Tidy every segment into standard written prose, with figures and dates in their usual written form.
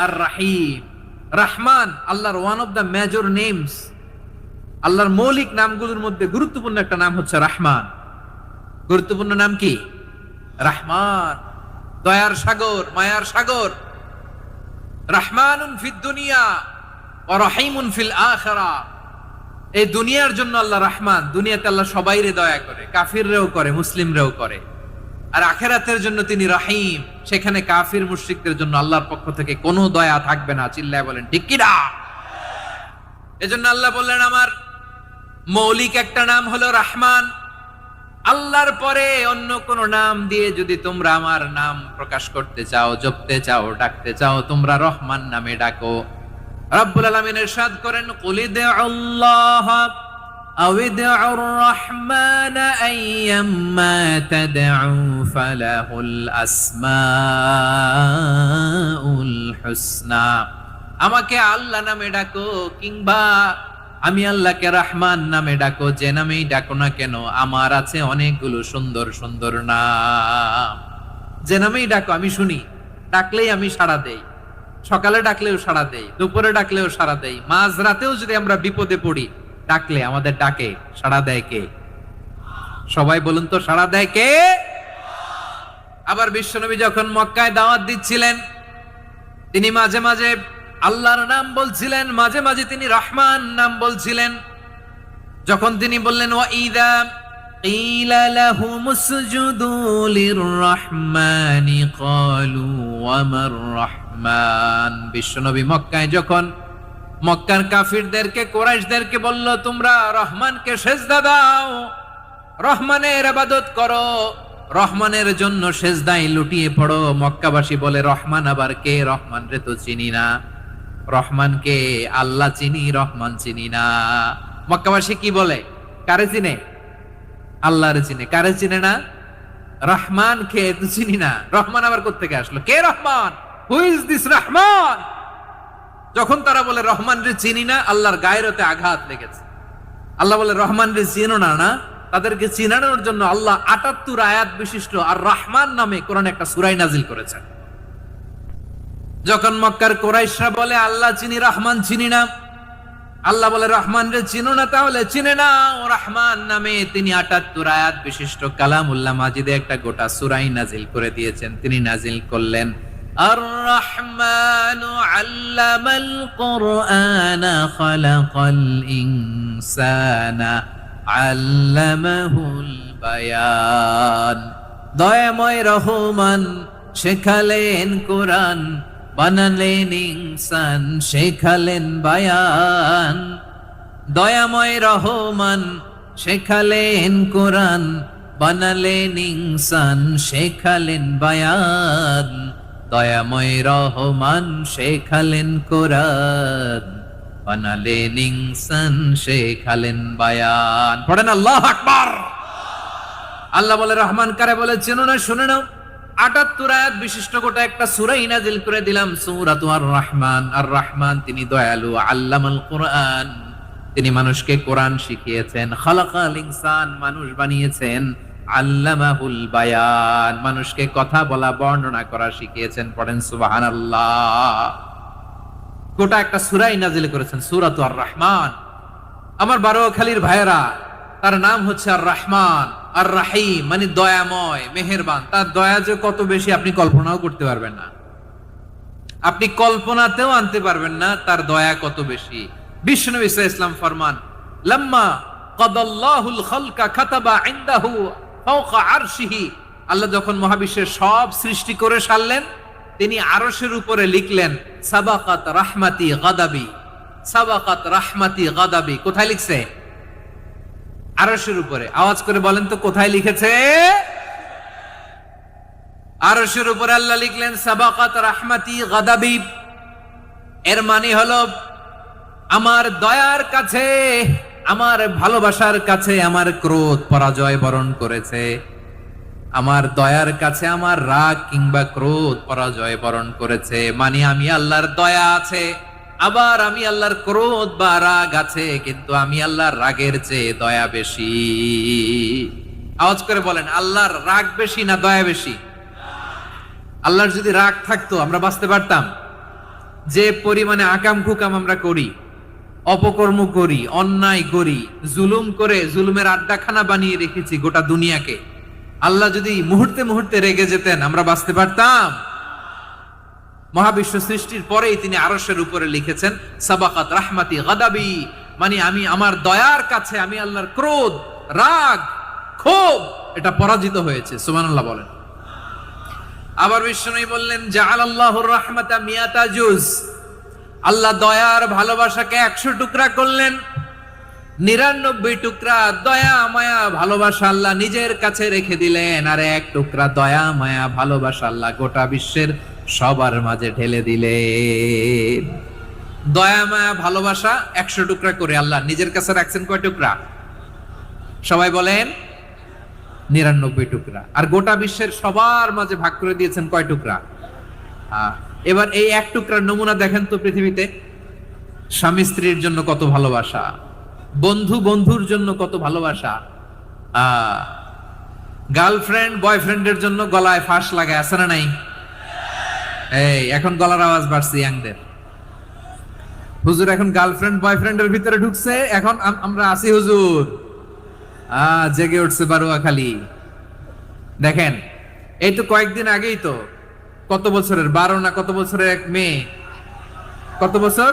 আর রাহিম। রহমান আল্লাহর one of the major names, আল্লাহর মৌলিক নামগুলোর মধ্যে গুরুত্বপূর্ণ একটা নাম হচ্ছে রহমান। গুরুত্বপূর্ণ নাম কি? রহমান, দয়ার সাগর, মায়ার সাগর। রহমানুন ফিদ দুনিয়া ওয়া রহিমুন ফিল আখিরাহ। এই দুনিয়ার জন্য আল্লাহ রহমান, দুনিয়াতে আল্লাহ সবাইরে দয়া করে, কাফিররেও করে, মুসলিমরেও করে। আর আখিরাতের জন্য তিনি রহিম, সেখানে কাফির মুশরিকদের জন্য আল্লাহর পক্ষ থেকে কোনো দয়া থাকবে না। চিল্লায় বলেন ঠিক কি না? এজন্য আল্লাহ বললেন আমার মৌলিক একটা নাম হলো রহমান। আল্লাহর পরে অন্য কোন নাম দিয়ে যদি তোমরা আমার নাম প্রকাশ করতে চাও, জপতে চাও, ডাকতে চাও, তোমরা রহমান নামে ডাকো। রব্বুল আলামিন ইরশাদ করেন কুলিদুল্লাহ আও ইদউর রহমান আইয়াম্মা তাদউ ফালাহুল আসমাউল হুসনা। আমাকে আল্লাহ নামে ডাকো কিংবা আমি আল্লাহকে রহমান নামে ডাকো, যে নামেই ডাকো না কেন আমার আছে অনেকগুলো সুন্দর সুন্দর নাম। যে নামেই ডাকো আমি শুনি, ডাকলেই আমি সাড়া দেই। সকালে ডাকলেও সাড়া দেই, দুপুরে ডাকলেও সাড়া দেই, মাঝরাতেও যদি আমরা বিপদে পড়ি ডাকলে আমাদের ডাকে সাড়া দেয় কে? সবাই বলুন তো, সাড়া দেয় কে? আবার বিশ্বনবী যখন মক্কায় দাওয়াত দিচ্ছিলেন, তিনি মাঝে মাঝে আল্লাহর নাম বলছিলেন, মাঝে মাঝে তিনি রহমান নাম বলছিলেন। যখন তিনি বললেন ওয়াইদা কিলা লাহুমুসজুদু লিররহমানি ক্বালু ওয়ামার রহমান। বিশ্বনবী মক্কায় যখন মক্কার কাফিরদেরকে, কুরাইশদেরকে বলল তোমরা রহমানকে সেজদা দাও, রহমানের ইবাদত করো, রহমানের জন্য সেজদায় লুটিয়ে পড়ো, মক্কাবাসী বলে রহমান আবার কে? রহমান রে তো চিনি না। রহমানকে আল্লাহ চিনি, রহমান চিনি না। মক্কাবাসী কি বলে? কারে চিনে? আল্লাহরে চিনে। কারে চিনে না? রহমান কে তো চিনি না। রহমান আবার কোত্থেকে আসলো? কে Rahman? Who is this Rahman? যখন তারা বলে রহমান রে চিনি না, আল্লাহর গায়রতে আঘাত লেগেছে। আল্লাহ বলে রহমান রে চিনো না? না, তাদেরকে চিনানোর জন্য আল্লাহ ৭৮ আয়াত বিশিষ্ট আর রহমান নামে কোরআনে একটা সূরা নাজিল করেছেন। যখন মক্কার কুরাইশরা বলে আল্লাহ চিনি, রহমান চিনি না, আল্লাহ বলে রহমান রে চিনো না, তাহলে চিনে না ও রহমান নামে তিনি ৭৮ আয়াত বিশিষ্ট কালামুল্লাহ মাজিদে একটা গোটা সূরা নাজিল করে দিয়েছেন। তিনি নাজিল করলেন আর রহমানু আল্লামাল কুরআনা খালাকাল ইনসানা আল্লামাহুল বায়ান। দয়াময় রহমান শেখালেন কোরআন, বানালেন ইনসান, শেখালেন বায়ান। দয়াময় রহমান শেখালেন কোরআন, বানালেন ইনসান, শেখালেন বায়ান। দয়াময় রহমান শেখালেন কোরআন, বানালেন ইনসান, শেখালেন বায়ান। পড়েন আল্লাহু আকবার। আল্লাহ বলে রহমান কারে বলে চেনো না? শুনে নাও, ৭৮ আয়াত বিশিষ্ট গোটা একটা সূরা নাজিল করে দিলাম, সূরাতু আর রহমান। আর রহমান তিনি দয়ালু, আল্লামাল কুরআন, তিনি মানুষকে কোরআন শিখিয়েছেন, খালাকাল ইনসান, মানুষ বানিয়েছেন, আল্লামাহুল বায়ান, মানুষকে কথা বলা, বর্ণনা করা শিখিয়েছেন। পড়েন সুবহানাল্লাহ। গোটা একটা সূরা নাজিল করেছেন, সূরাতু আর রহমান। আমার বারোখালীর ভাইয়েরা, তার নাম হচ্ছে আর রহমান। আর রাহিম মানে দয়াময়, মেহেরবান। তার দয়া যে কত বেশি আপনি কল্পনাও করতে পারবেন না, আপনি কল্পনাতেও আনতে পারবেন না তার দয়া কত বেশি। বিশ্বনবী সাল্লাল্লাহু আলাইহি ওয়াসাল্লাম ফরমান লাম্মা কাদাল্লাহুল খালকা কাতাবা ইনদাহু ফাওকা আরশিহি। আল্লাহ যখন মহাবিশ্বের সব সৃষ্টি করে সারলেন, তিনি আরশের উপরে লিখলেন সাবাকাত রাহমাতি গাদাবি, সাবাকাত রাহমাতি গাদাবি। কোথায় লিখছে? আরশের উপরে। আওয়াজ করে বলেন তো কোথায় লিখেছে? আরশের উপরে আল্লাহ লিখলেন সাবাকাত রাহমাতি গাদাবি। এর মানে হলো আমার দয়ার কাছে, আমার ভালোবাসার কাছে আমার ক্রোধ পরাজয় বরণ করেছে, আমার দয়ার কাছে আমার রাগ কিংবা ক্রোধ পরাজয় বরণ করেছে। মানে আমি আল্লাহর দয়া আছে, আবার আমি আল্লাহর ক্রোধ বা রাগ আছে, কিন্তু আমি আল্লাহর রাগের চেয়ে দয়া বেশি। আওয়াজ করে বলেন আল্লাহর রাগ বেশি না দয়া বেশি? আল্লাহর যদি রাগ থাকতো আমরা বাঁচতে পারতাম? যে পরিমাণে আকাম কুকাম আমরা করি, অপকর্ম করি, অন্যায় করি, জুলুম করে জুলুমের আড্ডাখানা বানিয়ে রেখেছি গোটা দুনিয়াকে, আল্লাহ যদি মুহূর্তে মুহূর্তে রেগে যেতেন আমরা বাঁচতে পারতাম? মহাবিশ্ব সৃষ্টির পরেই তিনি আরশের উপরে লিখেছেন সাবাকাত রাহমাতি গাদাবি, মানে আমি আমার দয়ার কাছে আমি আল্লাহর ক্রোধ, রাগ, ক্ষোভ এটা পরাজিত হয়েছে। সুবহানাল্লাহ বলেন। আবার বিষ্ণু বললেন জাআলাল্লাহুর রাহমাতা মিয়াতা জুজ, আল্লাহ দয়ার ভালোবাসাকে 100 টুকরা করলেন। 99 টুকরা দয়া মায়া ভালোবাসা আল্লাহ নিজের কাছে রেখে দিলেন, আর 1 টুকরা দয়া মায়া ভালোবাসা আল্লাহ গোটা বিশ্বের সবার মাঝে ঢেলে দিলেন। দয়া মায়া ভালোবাসা 100 টুকরা করে আল্লাহ নিজের কাছে রাখছেন কয় টুকরা? সবাই বলেন 99 টুকরা। আর গোটা বিশ্বের সবার মাঝে ভাগ করে দিয়েছেন কয় টুকরা? এবার এই 1 টুকরার নমুনা দেখেন তো পৃথিবীতে। স্বামী স্ত্রীর জন্য কত ভালোবাসা, বন্ধু বন্ধুর জন্য কত ভালোবাসা, গার্লফ্রেন্ড বয়ফ্রেন্ডের জন্য গলায় ফাঁস লাগায়, আছে না নাই? এই এখন গলার আওয়াজ বাড়ছে ইয়াংদের। হুজুর এখন গার্লফ্রেন্ড বয়ফ্রেন্ডের ভিতরে ঢুকছে, এখন আমরা আছি হুজুর। জেগে উঠছে বারুয়াখালী। দেখেন এই তো কয়েকদিন আগেই তো, কত বছরের 12 না কত বছরের এক মেয়ে, কত বছর?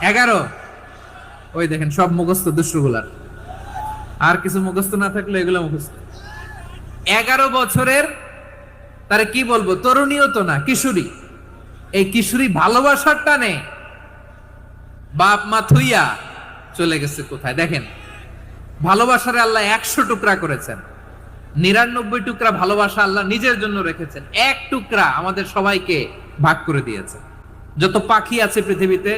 11। ওই দেখেন সব মুখস্থ দুষ্টগুলার, আর কিছু মুখস্থ না থাকলে এগুলো মুখস্থ। 11 বছরের, তারে কি বলবো, তরুণীও তো না, কিশোরী। এই কিশোরী ভালোবাসার টানে বাপ মা থুইয়া চলে গেছে কোথায়? দেখেন ভালোবাসারে আল্লাহ 100 টুকরা করেছেন, 99 টুকরা ভালোবাসা আল্লাহ নিজের জন্য রেখেছেন, 1 টুকরা আমাদের সবাইকে ভাগ করে দিয়েছে। যত পাখি আছে পৃথিবীতে,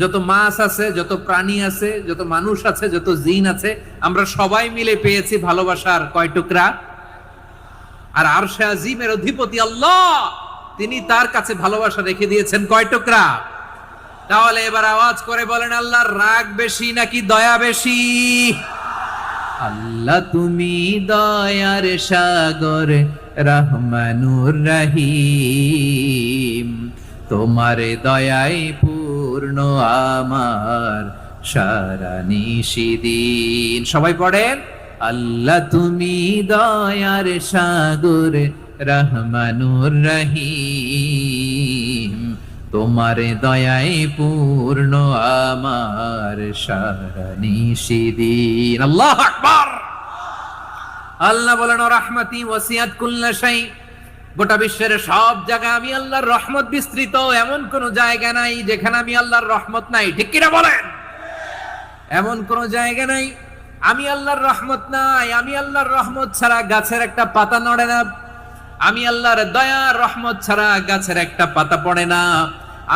যত মাছ আছে, যত প্রাণী আছে, যত মানুষ আছে, যত জিন আছে, আমরা সবাই মিলে পেয়েছি ভালোবাসার কয় টুকরা? আর আরশে আজিমের অধিপতি আল্লাহ, তিনি তার কাছে ভালোবাসা রেখে দিয়েছেন কয় টুকরা? তাহলে এবার আওয়াজ করে বলেন, আল্লাহর রাগ বেশি নাকি দয়া বেশি? আল্লাহ তুমি দয়ার সাগর রহমানুর রহিম, তোমার দয়ায় পূর্ণ আমার সারা নিশিদিন। সবাই পড়েন, আল্লাহ তুমি দয়ার সাগর রহমানুর রহিম, তোমার দয়ায় পূর্ণ আমার সারা নিশিদিন। আল্লাহু আকবার। আল্লাহ বলেন রাহমাতি ওয়াসিআত কুল্লা শাই, গোটা বিশ্বের সব জায়গায় আমি আল্লাহর রহমত বিস্তৃত, এমন কোন জায়গা নাই যেখানে আমি আল্লাহর রহমত নাই। ঠিক কিনা বলেন? এমন কোন জায়গা নাই আমি আল্লাহর রহমত নাই। আমি আল্লাহর রহমত ছাড়া গাছের একটা পাতা নড়ে না, আমি আল্লাহর দয়া রহমত ছাড়া গাছের একটা পাতা পড়ে না,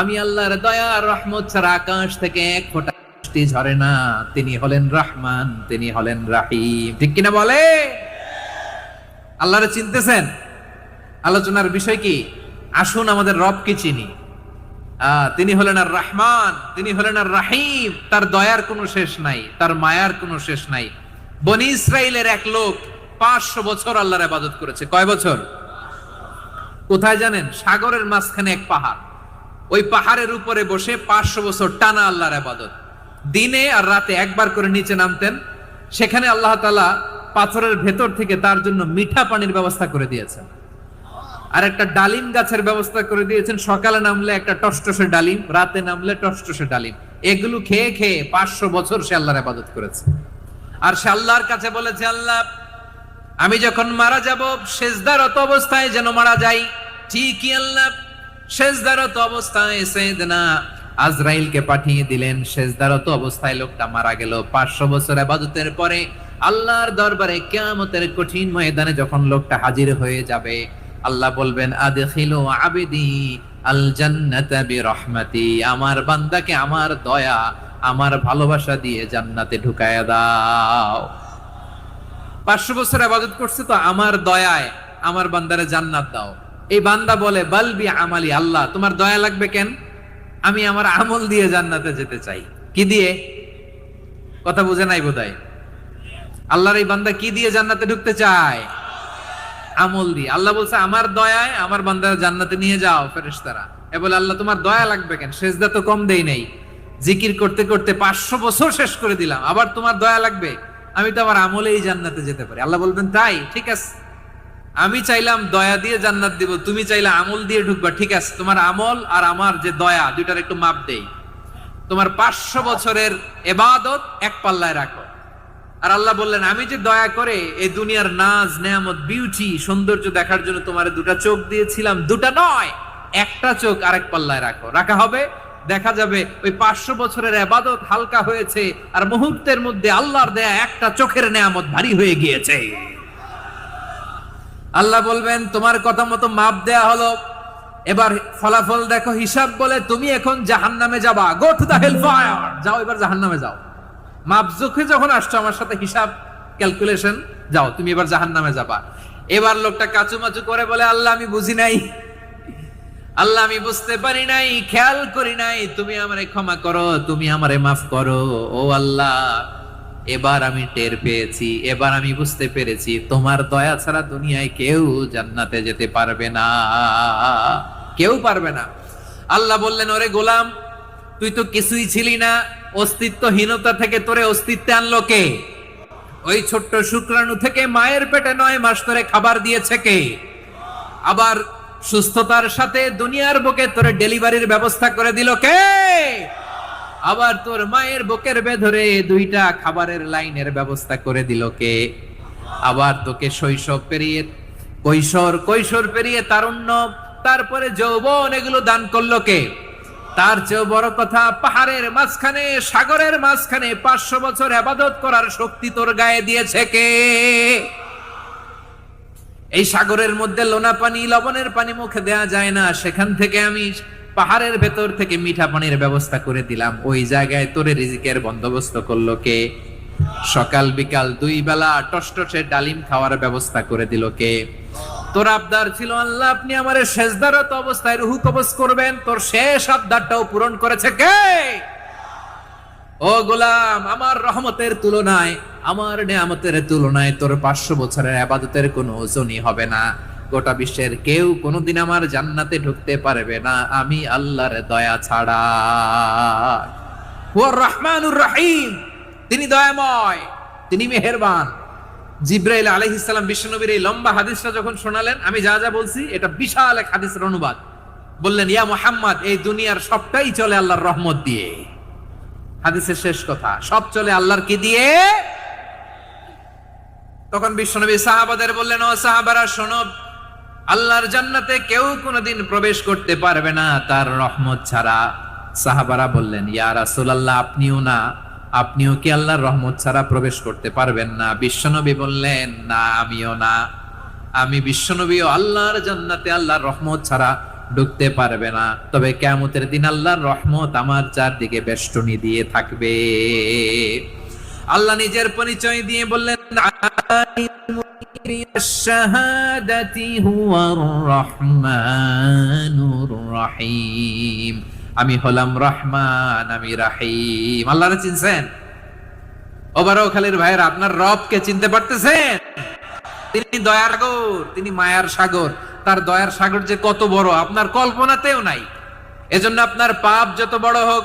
আমি আল্লাহর দয়া রহমত ছাড়া আকাশ থেকে এক ফোঁটা বৃষ্টি ঝরে না। তিনি হলেন রহমান, তিনি হলেন রাহিম। ঠিক কিনা বলে? আল্লাহরে চিনতেছেন? আলোচনার বিষয় কি? আসুন আমাদের রবকে চিনি। তিনি হলেন আর রহমান, তিনি হলেন আর রাহিম। তার দয়ার কোনো শেষ নাই, তার মায়ার কোনো শেষ নাই। বনি ইসরাইলের এক লোক 500 বছর আল্লাহর ইবাদত করেছে। কয় বছর? কোথায় জানেন? সাগরের মাঝখানে এক পাহাড়, ওই পাহাড়ের উপরে বসে 500 বছর টানা আল্লাহর ইবাদত। দিনে আর রাতে একবার করে নিচে নামতেন। সেখানে আল্লাহ তাআলা পাথরের ভেতর থেকে তার জন্য মিঠা পানির ব্যবস্থা করে দিয়েছেন, আর একটা ডালিম গাছের ব্যবস্থা করে দিয়েছেন। সকালে নামলে একটা টসটসে ডালিম, রাতে নামলে টসটসে ডালিম। এগুলো খেয়ে খেয়ে 500 বছর সে আল্লাহর ইবাদত করেছে। আর সে আল্লাহর কাছে বলেছে, আল্লাহ আমি যখন মারা যাব সেজদারত অবস্থায় যেন মারা যাই। ঠিকই আল্লাহ সেজদারত অবস্থায় সাইয়েদনা আজরাইলকে পাঠিয়ে দিলেন। সেজদারত অবস্থায় লোকটা মারা গেল। 500 বছর ইবাদতের পরে আল্লাহর দরবারে কিয়ামতের কঠিন ময়দানে যখন লোকটা হাজির হয়ে যাবে, আল্লাহ বলবেন আদখিলু আবদি আল জান্নাতা বিরহমাতি, আমার বান্দাকে আমার দয়া আমার ভালোবাসা দিয়ে জান্নাতে ঢুকায়া দাও। 500 বছর ইবাদত করছে তো আমার দয়ায় আমার বান্দারে জান্নাত দাও। এই বান্দা বলে বালবি আমালি, আল্লাহ তোমার দয়া লাগবে কেন? আমি আমার আমল দিয়ে জান্নাতে যেতে চাই। কি দিয়ে? কথা বুঝে নাই বোধহয়। আল্লাহর এই বান্দা কি দিয়ে জান্নাতে ঢুকতে চায়? আমল দিয়ে। আল্লাহ বলছে আমার দয়ায় আমার বান্দারা জান্নাতে নিয়ে যাও ফেরেশতারা। এ বলে আল্লাহ তোমার দয়া লাগবে কেন, সেজদা তো কম দেই নাই, জিকির করতে করতে 500 বছর শেষ করে দিলাম, আবার তোমার দয়া লাগবে? আমি তো আমার আমলেই জান্নাতে যেতে পারি। আল্লাহ বলবেন তাই, ঠিক আছে, আমি চাইলাম দয়া দিয়ে জান্নাত দিব, তুমি চাইলে আমল দিয়ে ঢুকবা, ঠিক আছে, তোমার আমল আর আমার যে দয়া দুইটার একটু মাপ দেই। তোমার 500 বছরের ইবাদত এক পাল্লায় রাখো। আর আল্লাহ বললেন আমি যে দয়া করে এই দুনিয়ার নাজ নেয়ামত বিউটি সৌন্দর্য দেখার জন্য তোমার দুটা চোখ দিয়েছিলাম, দুটা নয় একটা চোখ আরেক পাল্লায় রাখো। রাখা হবে, দেখা যাবে ওই 500 বছরের ইবাদত হালকা হয়েছে আর মুহূর্তের মধ্যে আল্লাহর দেয়া একটা চোখের নেয়ামত ভারী হয়ে গিয়েছে। আল্লাহ বলবেন তোমার কথা মতো মাপ দেয়া হলো, এবার ফলাফল দেখো, হিসাব বলে তুমি এখন জাহান্নামে যাবা, go to the hell fire, যাও এবার জাহান্নামে যাও। মাপ চোখে যখন আসছো আমার সাথে হিসাব ক্যালকুলেশন, যাও তুমি এবার জাহান্নামে যাবা। এবার লোকটা কাচুমাচু করে বলে আল্লাহ আমি বুঝি নাই, আল্লাহ আমি বুঝতে পারি নাই, খেয়াল করি নাই, তুমি আমারে ক্ষমা করো, তুমি আমারে মাফ করো। ও আল্লাহ এবার আমি টের পেয়েছি, এবার আমি বুঝতে পেরেছি তোমার দয়া ছাড়া দুনিয়ায় কেউ জান্নাতে যেতে পারবে না, কেউ পারবে না। আল্লাহ বললেন ওরে গোলাম তুই তো কিছুই ছিলি না, অস্তিত্বহীনতা থেকে তোরে অস্তিত্বে আনলো কে? ওই ছোট্ট শুক্রাণু থেকে মায়ের পেটে 9 মাস ধরে খাবার দিয়েছে কে? আবার সুস্থতার সাথে দুনিয়ার বুকে তোরে ডেলিভারির ব্যবস্থা করে দিল কে? আবার তোর মায়ের বুকের ভেতরে 2টা খাবারের লাইনের ব্যবস্থা করে দিল কে? আবার তোকে শৈশব পেরিয়ে কৈশোর পেরিয়ে তারুণ্য, তারপরে যৌবন, এগুলো দান করলো কে? তার চেয়েও বড় কথা, পাহাড়ের মাঝখানে সাগরের মাঝখানে 500 বছর ইবাদত করার শক্তি তোর গায়ে দিয়েছে কে? এই সাগরের মধ্যে লোনা পানি, লবণের পানি মুখে দেয়া যায় না, সেখান থেকে আমি পাহাড়ের ভেতর থেকে মিঠা পানির ব্যবস্থা করে দিলাম, ওই জায়গায় তোরে রিজিকের বন্দোবস্ত করলো কে? সকাল বিকাল 2 বেলা টসটসে ডালিম খাওয়ার ব্যবস্থা করে দিল কে? তোর আবদার ছিল আল্লাহ আপনি আমারে সেজদারত অবস্থায় রুহু কবজ করবেন, তোর শেষ আবদারটাও পূরণ করেছে কে? ও গোলাম আমার রহমতের তুলনায়, আমার নেয়ামতের তুলনায় তোর 500 বছরের ইবাদতের কোনো ওজনই হবে না। গোটা বিশ্বের কেউ কোনোদিন আমার জান্নাতে ঢুকতে পারবে না আমি আল্লাহর দয়া ছাড়া। হুয়ার রহমানুর রহিম, তিনি দয়াময়, তিনি মেহেরবান। জিব্রাইল আলাইহিস সালাম বিশ্বনবীর এই লম্বা হাদিসটা যখন শোনালেন, আমি যা যা বলছি এটা বিশাল এক হাদিসের অনুবাদ, বললেন ইয়া মুহাম্মদ এই দুনিয়ার সবটাই চলে আল্লাহর রহমত দিয়ে। হাদিসের শেষ কথা, সব চলে আল্লাহর কি দিয়ে? তখন বিশ্বনবী সাহাবাদের বললেন ও সাহাবারা শোনো, আল্লাহর জান্নাতে কেউ কোনোদিন প্রবেশ করতে পারবে না তার রহমত ছাড়া। সাহাবারা বললেন ইয়া রাসূলুল্লাহ আপনিও না, আপনিও কি আল্লাহর রহমত ছাড়া প্রবেশ করতে পারবেন না? বিশ্বনবী বললেন না আমিও না, আমি বিশ্বনবীও আল্লাহর জান্নাতে আল্লাহর রহমত ছাড়া ঢুকতে পারবে না, তবে কিয়ামতের দিন আল্লাহর রহমত আমার চারদিকে বেষ্টনী দিয়ে থাকবে। আল্লাহ নিজের পরিচয় দিয়ে বললেন শাহাদাতি হুয়ার রহমানুর রহিম, আমি হলাম রহমান, আমি রাহিম। আল্লাহরে চিনছেন? ওবারও খালির ভাইয়ের আপনার রবকে চিনতে পারতেছেন? তিনি দয়ার সাগর, তিনি মায়ার সাগর। তার দয়ার সাগর যে কত বড় আপনার কল্পনাতেও নাই। এজন্য আপনার পাপ যত বড় হোক,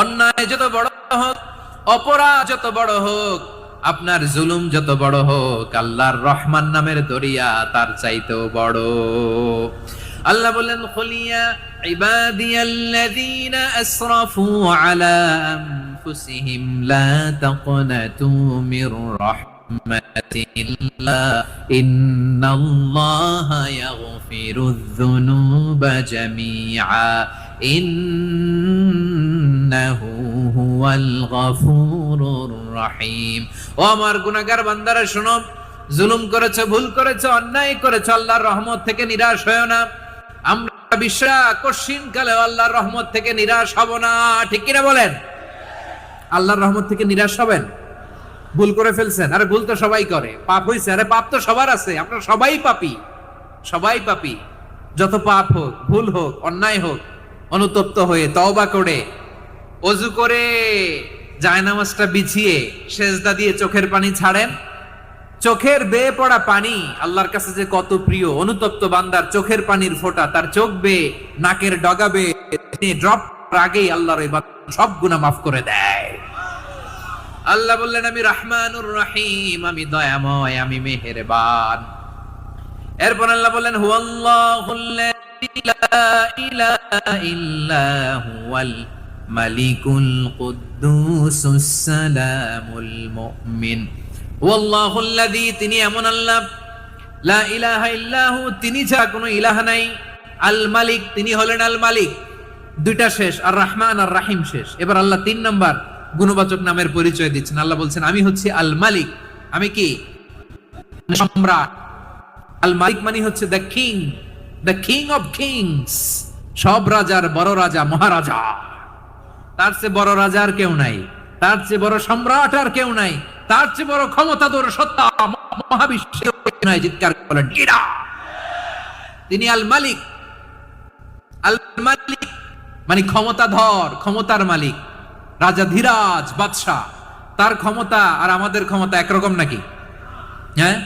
অন্যায় যত বড় হোক, অপরাধ যত বড় হোক, আপনার জুলুম যত বড় হোক, আল্লাহর রহমান নামের দরিয়া তার চাইতেও বড়। আল্লাহ বললেন খুলিয়া ইবাদিয়াল্লাযীনা আসরাফু আলা আনফুসিহিম লা তাকনাতু মির রাহমাতিল্লাহ ইন্নাল্লাহা ইয়াগফিরুয যুনুবা জামিআ ইন্নাহু হুয়াল গফুরুর রহিম। ও আমার গুনাহগার বান্দারা শোনো, জুলুম করেছো, ভুল করেছো, অন্যায় করেছো, আল্লাহর রহমত থেকে নিরাশ হয়ো না। আমরা কঠিন কালে আল্লাহর রহমত থেকে নিরাশ হব না, ঠিক কিনা বলেন? আল্লাহর রহমত থেকে নিরাশ হবেন? ভুল করে ফেলছেন, আরে ভুল তো সবাই করে, পাপ হইছে, আরে পাপ তো সবার আছে, আপনারা সবাই পাপী, সবাই পাপী। যত পাপ হোক, ভুল হোক, অন্যায় হোক, অনুতপ্ত হয়ে তওবা করে ওযু করে জায়নামাজটা বিছিয়ে সেজদা দিয়ে চোখের পানি ছাড়েন, চোখের বেয়ে পড়া পানি আল্লাহর কাছে যে কত প্রিয়। অনুতপ্ত বান্দার চোখের পানির ফোঁটা, তার চোখ বেয়ে নাকের ডগা বেয়ে ড্রপ আগেই আল্লাহর এই সব গুনাহ মাফ করে দেয়। আল্লাহ বললেন আমি রহমানুর রহিম, আমি দয়াময়, আমি মেহেরবান। এরপর আল্লাহ বললেন হুয়াল্লাহুল্লাযী লা ইলাহা ইল্লা হুয়াল মালিকুল কুদ্দুসুস সালামুল মুমিন। হুয়াল্লাহুল্লাযী, তিনি এমন আল্লাহ, লা ইলাহা ইল্লাহু, তিনি ছাড়া কোনো ইলাহ নাই, আল মালিক, তিনি হলেন আল মালিক। দুইটা শেষ, আর রহমান আর রাহিম শেষ। এবার আল্লাহ 3 নাম্বার গুণবাচক নামের পরিচয় দিচ্ছেন। আল্লাহ বলছেন আমি হচ্ছি আল মালিক, আমি কি সম্রাট। আল মালিক মানে হচ্ছে দ্য কিং অফ কিংস, সব রাজার বড় রাজা, মহারাজা। তার চেয়ে বড় রাজা আর কেউ নাই, তার চেয়ে বড় সম্রাট আর কেউ নাই, তার চেয়ে বড় ক্ষমতাধর সত্তা মহাবিশ্বের নাই। চিৎকার করেন কিরা। তিনি আল মালিক। আল মালিক মানে ক্ষমতাধর, ক্ষমতার মালিক, রাজা ধীরাজ বাদশাহ। তার ক্ষমতা আর আমাদের ক্ষমতা একরকম নাকি? হ্যাঁ,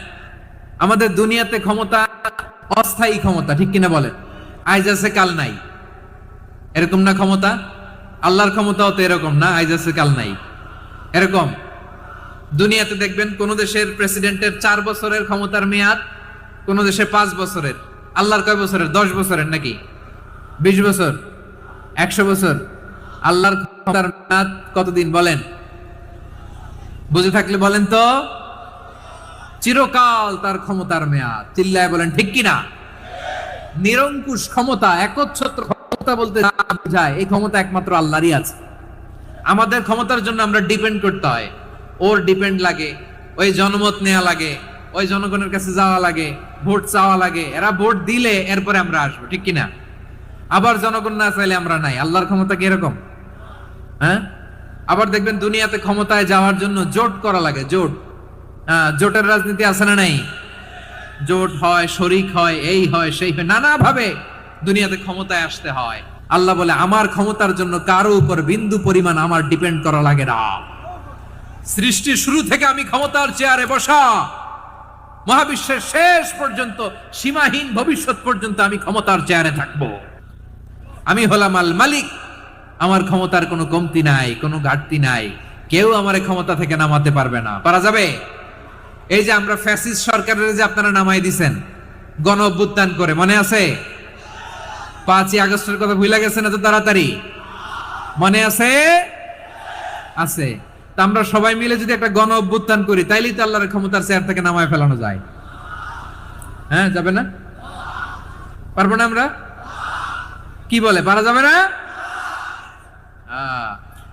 আমাদের দুনিয়াতে ক্ষমতা অস্থায়ী ক্ষমতা, ঠিক কিনা বলেন? আইজ আছে কাল নাই, এরকম না ক্ষমতা? আল্লাহর ক্ষমতাও তো এরকম না, আইজ আছে কাল নাই এরকম। দুনিয়াতে দেখবেন কোন দেশের প্রেসিডেন্টের 4 বছরের ক্ষমতার মেয়াদ, কোন দেশে 5 বছরের। আল্লাহর কয় বছরের? 10 বছরের নাকি 20 বছর, 100 বছর? আল্লাহর ক্ষমতার মেয়াদ কতদিন বলেন? বুঝে থাকলে বলেন তো। চিরকাল তার ক্ষমতার মেয়াদ। চিল্লায় বলেন ঠিক কিনা? নিরঙ্কুশ ক্ষমতা, একচ্ছত্র ক্ষমতা বলতে যা বোঝায়, এই ক্ষমতা একমাত্র আল্লাহরই আছে। আমাদের ক্ষমতার জন্য আমরা ডিপেন্ড করতে হয়, ওর ডিপেন্ড লাগে, ওই জনমত নেওয়া লাগে, ওই জনগণের কাছে যাওয়া লাগে, ভোট চাওয়া লাগে, এরা ভোট দিলে এরপরে আমরা আসবো, ঠিক কিনা? আবার জনগণ না চাইলে আমরা নাই। আল্লাহর ক্ষমতা কি এরকম? হ্যাঁ, আবার দেখবেন দুনিয়াতে ক্ষমতায় যাওয়ার জন্য জোট করা লাগে, জোট। জোটের রাজনীতি আছে না নাই? জোট হয়, শরিক হয়, এই হয়, সেই হয়, নানা ভাবে দুনিয়াতে ক্ষমতায় আসতে হয়। আল্লাহ বলে আমার ক্ষমতার জন্য কারো উপর বিন্দু পরিমাণ আমার ডিপেন্ড করা লাগে না। সৃষ্টির শুরু থেকে আমি ক্ষমতার চেয়ারে বসা, মহাবিশ্বের শেষ পর্যন্ত, সীমাহীন ভবিষ্যৎ পর্যন্ত আমি ক্ষমতার চেয়ারে থাকবো। আমি হলাম আল মালিক, আমার ক্ষমতার কোনো কমতি নাই, কোনো ঘাটতি নাই। কেউ আমার ক্ষমতা থেকে নামাতে পারবে না। পারা যাবে? এই যে আমরা ফ্যাসিস্ট সরকারের যে আপনারা নামাই দিছেন গণ অভ্যুত্থান করে, মনে আছে? 5ই আগস্টের কথা ভুলে গেছেন এত তাড়াতাড়ি? মনে আছে? আছে। তা আমরা সবাই মিলে যদি একটা গণ অভ্যুত্থান করি, তাইলেই তো আল্লাহর ক্ষমতার চেয়ার থেকে নামায় ফেলানো যায়। হ্যাঁ, যাবে না? পারবো না আমরা? কি বলে, পারা যাবে না?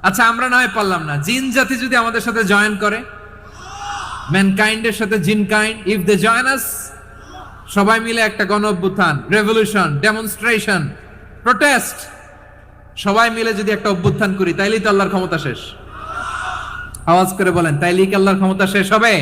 আচ্ছা, আমরা নয় পারলাম না, জিন জাতি যদি আমাদের সাথে জয়েন করে, ম্যানকাইন্ডের সাথে জিনকাইন্ড, ইফ দে জয়েন আস, সবাই মিলে একটা গণ অভ্যুত্থান, রেভলিউশন, ডেমনস্ট্রেশন, প্রোটেস্ট, সবাই মিলে যদি একটা অভ্যুত্থান করি, তাইলেই তো আল্লাহর ক্ষমতা শেষ। আওয়াজ করে বলেন, তাইলেই কি আল্লাহর ক্ষমতা শেষ হবে?